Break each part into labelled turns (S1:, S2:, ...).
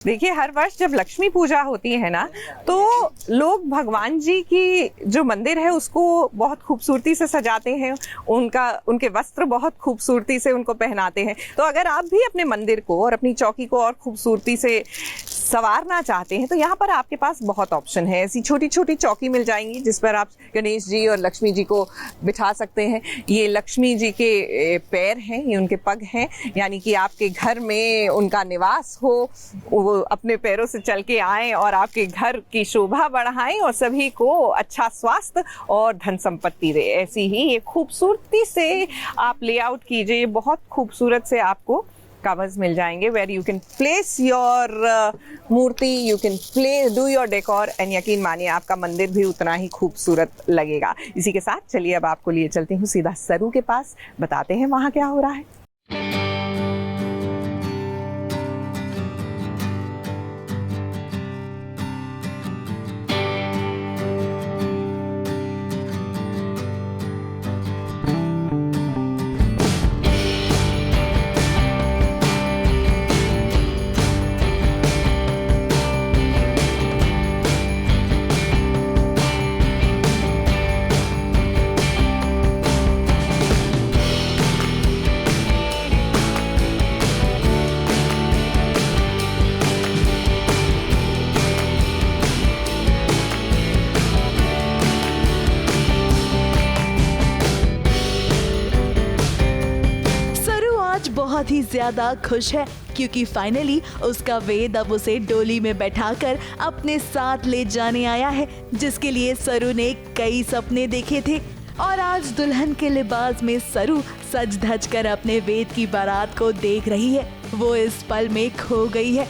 S1: देखिए, हर वर्ष जब लक्ष्मी पूजा होती है ना, तो लोग भगवान जी की जो मंदिर है उसको बहुत खूबसूरती से सजाते हैं। उनके वस्त्र बहुत खूबसूरती से उनको पहनाते हैं। तो अगर आप भी अपने मंदिर को और अपनी चौकी को और खूबसूरती से संवारना चाहते हैं तो यहाँ पर आपके पास बहुत ऑप्शन है। ऐसी छोटी छोटी चौकी मिल जाएंगी जिस पर आप गणेश जी और लक्ष्मी जी को बिठा सकते हैं। ये लक्ष्मी जी के पैर हैं, ये उनके पग हैं, यानी कि आपके घर में उनका निवास हो, वो अपने पैरों से चल के आएं और आपके घर की शोभा बढ़ाएं और सभी को अच्छा स्वास्थ्य और धन संपत्ति दे। ऐसी ही ये खूबसूरती से आप लेआउट कीजिए। बहुत खूबसूरत से आपको कवर्स मिल जाएंगे where you can place your murti, you can do your decor and यकीन मानिए आपका मंदिर भी उतना ही खूबसूरत लगेगा। इसी के साथ चलिए अब आपको लिए चलती हूँ सीधा सरू के पास, बताते हैं वहाँ क्या हो रहा है।
S2: बहुत ही ज्यादा खुश है क्योंकि फाइनली उसका वेद अब उसे डोली में बैठाकर अपने साथ ले जाने आया है, जिसके लिए सरू ने कई सपने देखे थे। और आज दुल्हन के लिबास में सरू सज धज कर अपने वेद की बारात को देख रही है। वो इस पल में खो गई है।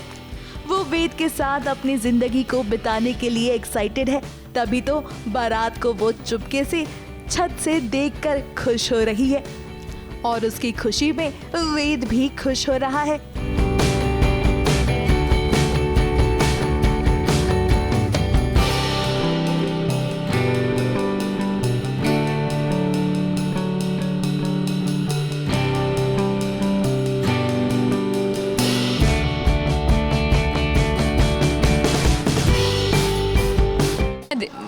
S2: वो वेद के साथ अपनी जिंदगी को बिताने के लिए एक्साइटेड है। तभी तो बारात को वो चुपके से छत से देखकर खुश हो रही है और उसकी खुशी में वेद भी खुश हो रहा है।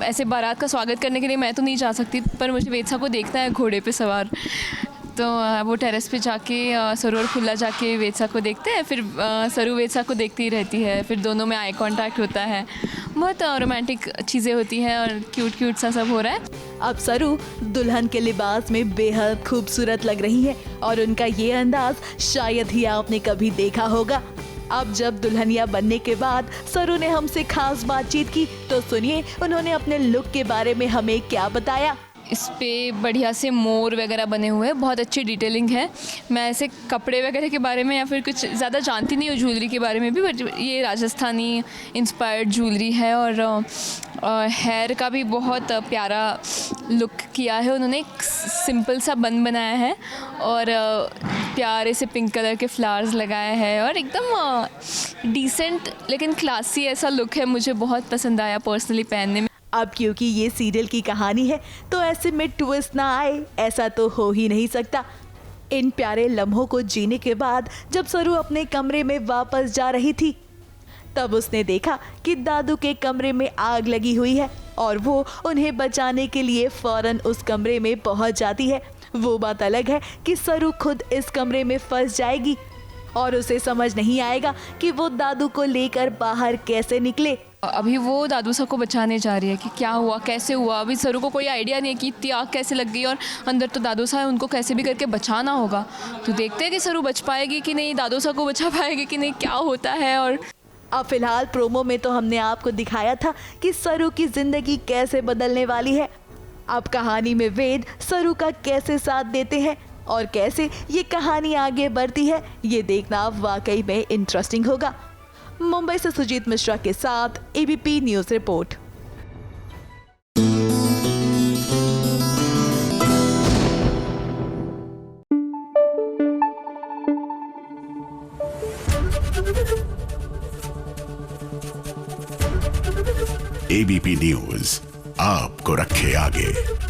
S3: ऐसे बारात का स्वागत करने के लिए मैं तो नहीं जा सकती, पर मुझे वेद को देखना है घोड़े पे सवार। तो वो टेरेस पे जाके सरू और खुला जाके वेद को देखते हैं, फिर सरू वेद को देखती ही रहती है, फिर दोनों में आई कांटेक्ट होता है। बहुत रोमांटिक चीज़ें होती हैं और क्यूट क्यूट सा सब हो रहा है।
S2: अब सरू दुल्हन के लिबास में बेहद खूबसूरत लग रही है और उनका ये अंदाज शायद ही आपने कभी देखा होगा। अब जब दुल्हनिया बनने के बाद सरू ने हमसे खास बातचीत की, तो सुनिए उन्होंने अपने लुक के बारे में हमें क्या बताया।
S3: इस पे बढ़िया से मोर वगैरह बने हुए हैं, बहुत अच्छी डिटेलिंग है। मैं ऐसे कपड़े वगैरह के बारे में या फिर कुछ ज़्यादा जानती नहीं हूँ ज्वेलरी के बारे में भी, बट ये राजस्थानी इंस्पायर्ड ज्वेलरी है और हेयर का भी बहुत प्यारा लुक किया है उन्होंने। एक सिंपल सा बन बनाया है और प्यारे से पिंक कलर के फ्लावर्स लगाए हैं और एकदम डिसेंट लेकिन क्लासी ऐसा लुक है। मुझे बहुत पसंद आया पर्सनली पहनने में।
S2: अब क्योंकि ये सीरियल की कहानी है तो ऐसे में ट्विस्ट ना आए ऐसा तो हो ही नहीं सकता। इन प्यारे लम्हों को जीने के बाद जब सरू अपने कमरे में वापस जा रही थी, तब उसने देखा कि दादू के कमरे में आग लगी हुई है और वो उन्हें बचाने के लिए फौरन उस कमरे में पहुंच जाती है। वो बात अलग है कि सरू खुद इस कमरे में फंस जाएगी और उसे समझ नहीं आएगा कि वो दादू को लेकर बाहर कैसे निकले।
S3: अभी वो दादू सा को बचाने जा रही है कि क्या हुआ, कैसे हुआ। अभी सरू को कोई आइडिया नहीं है कि इतनी आग कैसे लग गई और अंदर तो दादू सा है, उनको कैसे भी करके बचाना होगा। तो देखते हैं कि सरू बच पाएगी कि नहीं, दादू सा को बचा पाएगी कि नहीं, क्या होता है। और
S2: अब फिलहाल प्रोमो में तो हमने आपको दिखाया था कि सरू की जिंदगी कैसे बदलने वाली है। अब कहानी में वेद सरू का कैसे साथ देते हैं और कैसे ये कहानी आगे बढ़ती है, ये देखना वाकई में इंटरेस्टिंग होगा। मुंबई से सुजीत मिश्रा के साथ ABP news report.
S4: ABP news आपको रखे आगे।